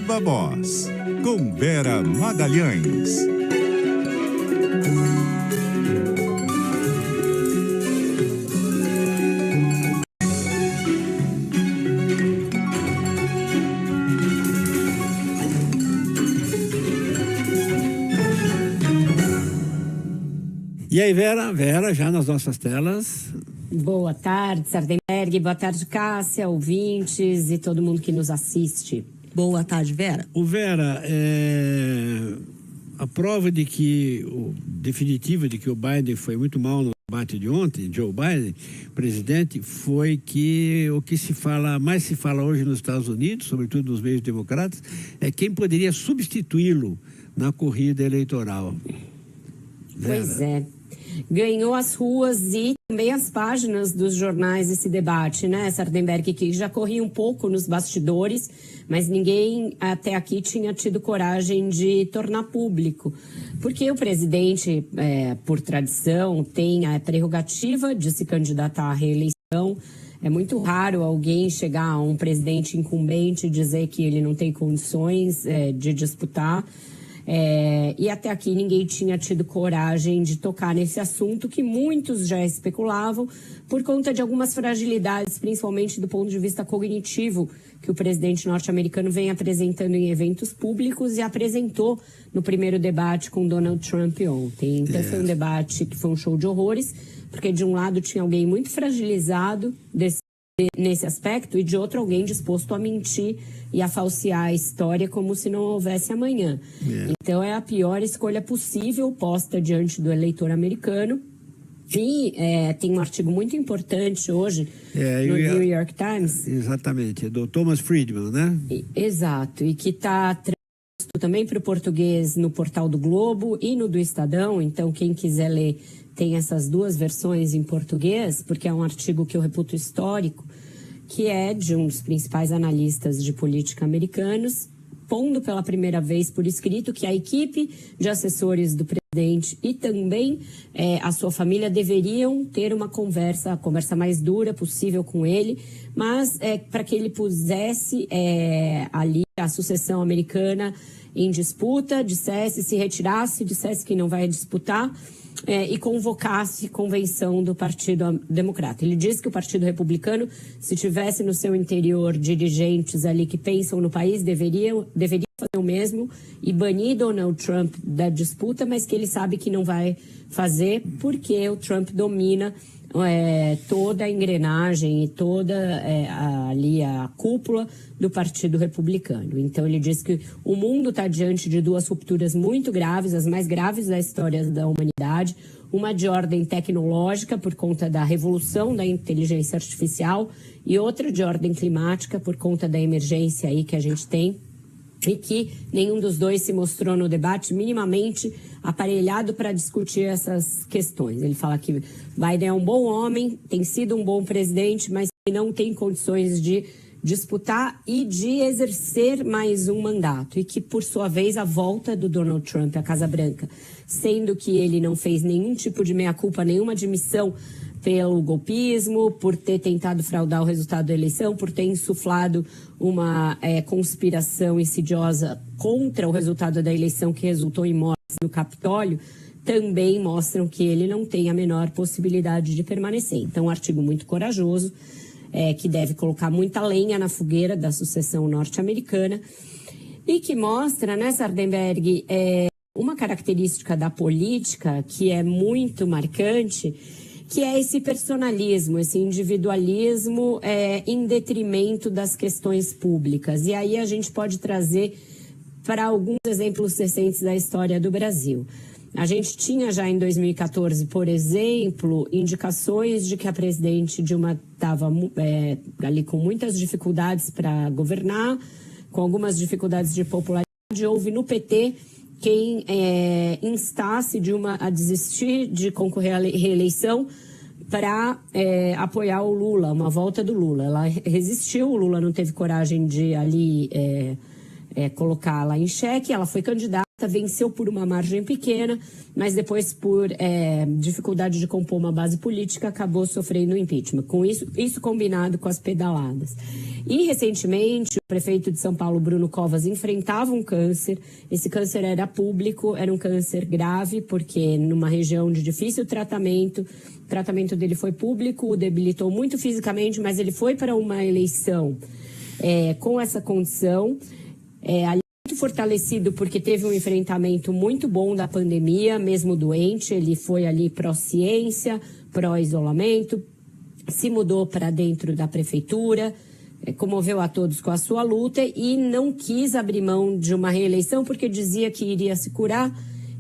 Viva Voz, com Vera Magalhães. E aí, Vera, já nas nossas telas. Boa tarde, Sardenberg. Boa tarde, Cássia, ouvintes e todo mundo que nos assiste. Boa tarde, Vera. Vera, a prova definitiva de que o Biden foi muito mal no debate de ontem, Joe Biden, presidente, foi que o que mais se fala hoje nos Estados Unidos, sobretudo nos meios democratas, é quem poderia substituí-lo na corrida eleitoral. Pois é. Ganhou as ruas e também as páginas dos jornais esse debate, né, Sardenberg, que já corria um pouco nos bastidores, mas ninguém até aqui tinha tido coragem de tornar público. Porque o presidente, por tradição, tem a prerrogativa de se candidatar à reeleição. É muito raro alguém chegar a um presidente incumbente e dizer que ele não tem condições de disputar. E até aqui ninguém tinha tido coragem de tocar nesse assunto que muitos já especulavam por conta de algumas fragilidades, principalmente do ponto de vista cognitivo, que o presidente norte-americano vem apresentando em eventos públicos e apresentou no primeiro debate com Donald Trump ontem. Então foi um debate que foi um show de horrores, porque de um lado tinha alguém muito fragilizado nesse aspecto e de outro alguém disposto a mentir e a falsear a história como se não houvesse amanhã. Então é a pior escolha possível posta diante do eleitor americano. E tem um artigo muito importante hoje no New York Times. Exatamente, é do Thomas Friedman, né? Exato, e que está transposto também para o português no portal do Globo e no do Estadão. Então quem quiser ler tem essas duas versões em português, porque é um artigo que eu reputo histórico, que é de um dos principais analistas de política americanos, pondo pela primeira vez por escrito que a equipe de assessores do presidente e também a sua família deveriam ter a conversa mais dura possível com ele, mas para que ele pusesse ali a sucessão americana em disputa, se retirasse, dissesse que não vai disputar, e convocasse convenção do Partido Democrata. Ele diz que o Partido Republicano, se tivesse no seu interior dirigentes ali que pensam no país, deveria fazer o mesmo e banir Donald Trump da disputa, mas que ele sabe que não vai fazer porque o Trump domina toda a engrenagem e toda ali a cúpula do Partido Republicano. Então ele diz que o mundo está diante de duas rupturas muito graves, as mais graves da história da humanidade, uma de ordem tecnológica por conta da revolução da inteligência artificial e outra de ordem climática por conta da emergência aí que a gente tem, e que nenhum dos dois se mostrou no debate minimamente aparelhado para discutir essas questões. Ele fala que Biden é um bom homem, tem sido um bom presidente, mas que não tem condições de disputar e de exercer mais um mandato. E que, por sua vez, a volta do Donald Trump à Casa Branca, sendo que ele não fez nenhum tipo de meia-culpa, nenhuma admissão pelo golpismo, por ter tentado fraudar o resultado da eleição, por ter insuflado uma conspiração insidiosa contra o resultado da eleição que resultou em mortes no Capitólio, também mostram que ele não tem a menor possibilidade de permanecer. Então, um artigo muito corajoso, que deve colocar muita lenha na fogueira da sucessão norte-americana e que mostra, né, Sardenberg, uma característica da política que é muito marcante, que é esse personalismo, esse individualismo em detrimento das questões públicas. E aí a gente pode trazer para alguns exemplos recentes da história do Brasil. A gente tinha já em 2014, por exemplo, indicações de que a presidente Dilma estava ali com muitas dificuldades para governar, com algumas dificuldades de popularidade. Houve no PT quem instasse Dilma a desistir de concorrer à reeleição para apoiar o Lula, uma volta do Lula. Ela resistiu, o Lula não teve coragem de ali colocá-la em xeque, ela foi candidata, Democrata, venceu por uma margem pequena, mas depois, por dificuldade de compor uma base política, acabou sofrendo impeachment. Com isso combinado com as pedaladas. E, recentemente, o prefeito de São Paulo, Bruno Covas, enfrentava um câncer. Esse câncer era público, era um câncer grave, porque numa região de difícil tratamento, o tratamento dele foi público, o debilitou muito fisicamente, mas ele foi para uma eleição com essa condição, ali muito fortalecido, porque teve um enfrentamento muito bom da pandemia, mesmo doente. Ele foi ali pró-ciência, pró-isolamento, se mudou para dentro da prefeitura, comoveu a todos com a sua luta e não quis abrir mão de uma reeleição, porque dizia que iria se curar,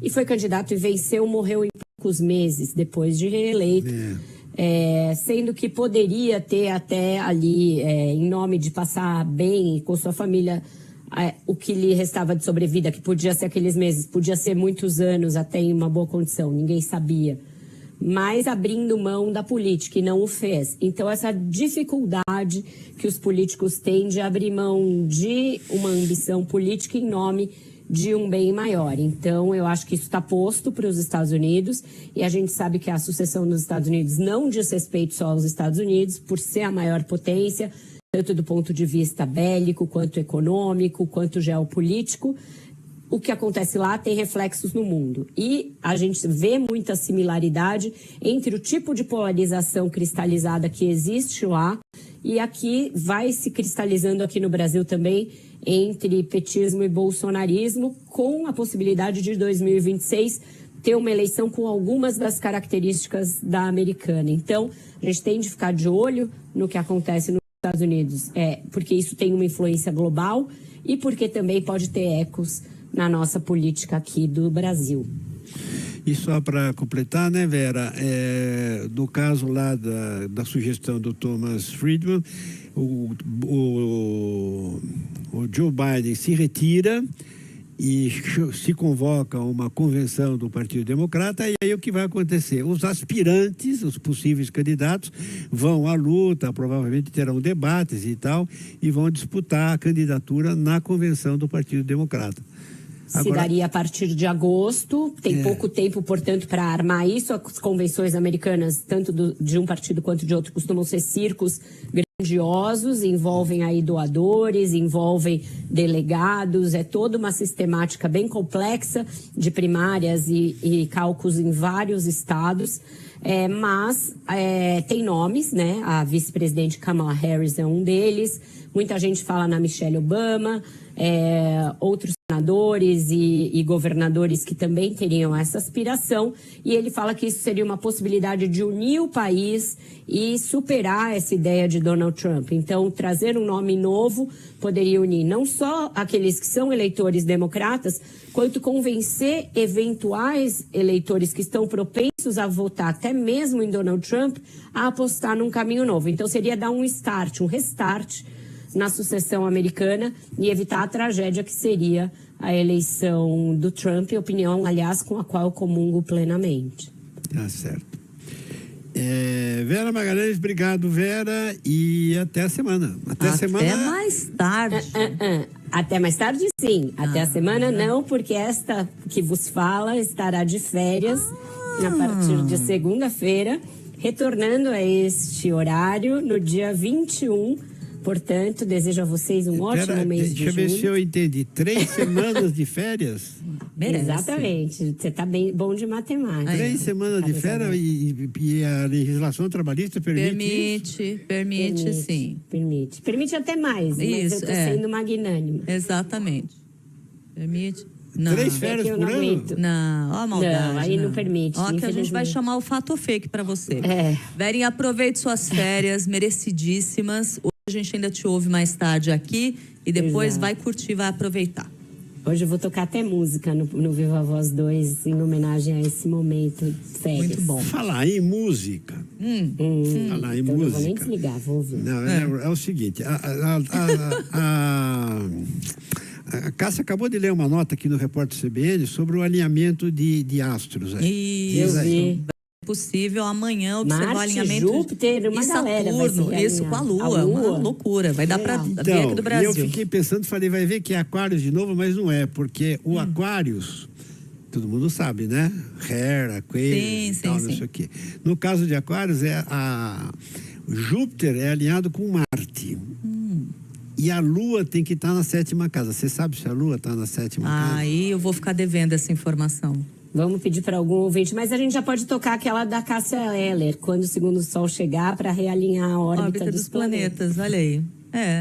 e foi candidato e venceu, morreu em poucos meses depois de reeleito. Sendo que poderia ter até ali, em nome de passar bem com sua família, o que lhe restava de sobrevida, que podia ser aqueles meses, podia ser muitos anos até em uma boa condição, ninguém sabia. Mas abrindo mão da política, e não o fez. Então, essa dificuldade que os políticos têm de abrir mão de uma ambição política em nome de um bem maior. Então, eu acho que isso está posto para os Estados Unidos, e a gente sabe que a sucessão dos Estados Unidos não diz respeito só aos Estados Unidos, por ser a maior potência, tanto do ponto de vista bélico, quanto econômico, quanto geopolítico. O que acontece lá tem reflexos no mundo. E a gente vê muita similaridade entre o tipo de polarização cristalizada que existe lá e aqui vai se cristalizando aqui no Brasil também, entre petismo e bolsonarismo, com a possibilidade de 2026 ter uma eleição com algumas das características da americana. Então, a gente tem de ficar de olho no que acontece nos Estados Unidos, porque isso tem uma influência global e porque também pode ter ecos na nossa política aqui do Brasil. E só para completar, né, Vera, no caso lá da sugestão do Thomas Friedman, o Joe Biden se retira e se convoca uma convenção do Partido Democrata, e aí o que vai acontecer? Os aspirantes, os possíveis candidatos, vão à luta, provavelmente terão debates e tal, e vão disputar a candidatura na convenção do Partido Democrata. Se daria a partir de agosto, tem pouco tempo, portanto, para armar isso. As convenções americanas, tanto de um partido quanto de outro, costumam ser circos grandiosos, envolvem aí doadores, envolvem delegados, é toda uma sistemática bem complexa de primárias e cálculos em vários estados. Mas tem nomes, né? A vice-presidente Kamala Harris é um deles. Muita gente fala na Michelle Obama, outros senadores e governadores que também teriam essa aspiração, e ele fala que isso seria uma possibilidade de unir o país e superar essa ideia de Donald Trump. Então, trazer um nome novo poderia unir não só aqueles que são eleitores democratas, quanto convencer eventuais eleitores que estão propensos a votar até mesmo em Donald Trump a apostar num caminho novo. Então, seria dar um start, um restart na sucessão americana e evitar a tragédia que seria a eleição do Trump, opinião, aliás, com a qual eu comungo plenamente. Tá certo. Vera Magalhães, obrigado, Vera, e até a semana. Até mais tarde. Até mais tarde, sim. Até a semana, não, porque esta que vos fala estará de férias a partir de segunda-feira, retornando a este horário no dia 21. Portanto, desejo a vocês um ótimo mês de junho. Deixa eu ver se eu entendi. 3 semanas de férias? Merece. Exatamente. Você está bem bom de matemática. 3 semanas de férias e a legislação trabalhista permite? Permite, sim. Permite até mais, mas eu estou sendo magnânima. Exatamente. Permite. Não. 3 férias por ano? Não, ó a maldade. Não, aí não permite. Ó, que a gente vai chamar o fato fake para você. Verinha, aproveite suas férias merecidíssimas. A gente ainda te ouve mais tarde aqui e depois vai curtir, vai aproveitar. Hoje eu vou tocar até música no Viva Voz 2 em homenagem a esse momento de férias. Muito bom. Falar em música. Falar em música. Não vou nem desligar, vou ouvir. Não, é o seguinte, a Cássia acabou de ler uma nota aqui no Repórter CBN sobre o alinhamento de astros. Isso. Eu vi. possível amanhã observar o Marte, alinhamento Júpiter, uma e galera vai se Saturno, isso realinhar. com a A Lua, Lua. uma loucura. Vai dar para ver aqui do Então, Brasil. eu fiquei pensando, falei, vai ver que é Aquários de novo, mas não é, porque o Aquários, todo mundo sabe, né? Hair, Aquarius, Sim, tal, sim, não sim. sei o quê. No caso de Aquários, Júpiter é alinhado com Marte. E a Lua tem que estar na 7ª casa. Você sabe se a Lua está na 7ª casa? Aí eu vou ficar devendo essa informação. Vamos pedir para algum ouvinte, mas a gente já pode tocar aquela da Cássia Eller, quando o segundo Sol chegar, para realinhar a órbita Dos planetas, olha aí.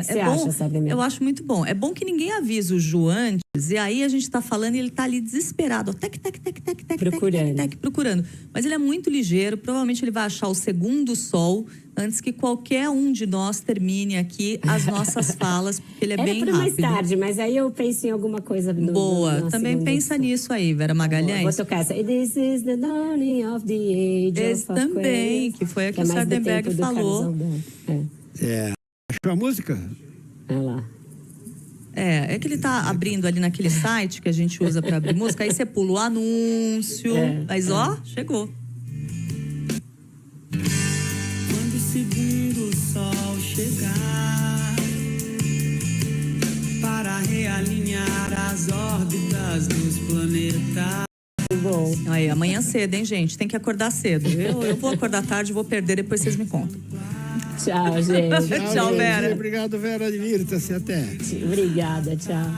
Você é bom, acha, Sabrina? eu acho muito bom. É bom que ninguém avisa o Ju antes, e aí a gente tá falando e ele tá ali desesperado, ó, tec, tec, tec, tec, tec, Procurando. tec, tec, tec, procurando. Mas ele é muito ligeiro, provavelmente ele vai achar o segundo sol antes que qualquer um de nós termine aqui as nossas falas, porque ele é bem para mais rápido. tarde, mas aí eu penso em alguma coisa Boa, na também segunda pensa edição. nisso aí, Vera Magalhães. Vou tocar essa. This is the dawning of the age Esse of Aquarius, também, que foi a que o é mais do Sardenberg tempo do falou. Carlos Alberto. Achou a música? Olha lá. É que ele tá abrindo ali naquele site que a gente usa para abrir música, aí você pula o anúncio, mas ó, chegou. Quando o segundo sol chegar para realinhar as órbitas dos planetas. Bom. Aí, amanhã cedo, hein, gente? Tem que acordar cedo. Eu vou acordar tarde, vou perder, depois vocês me contam. Tchau, gente. Tchau, Vera. Obrigado, Vera. Divirta-se até. Obrigada, tchau.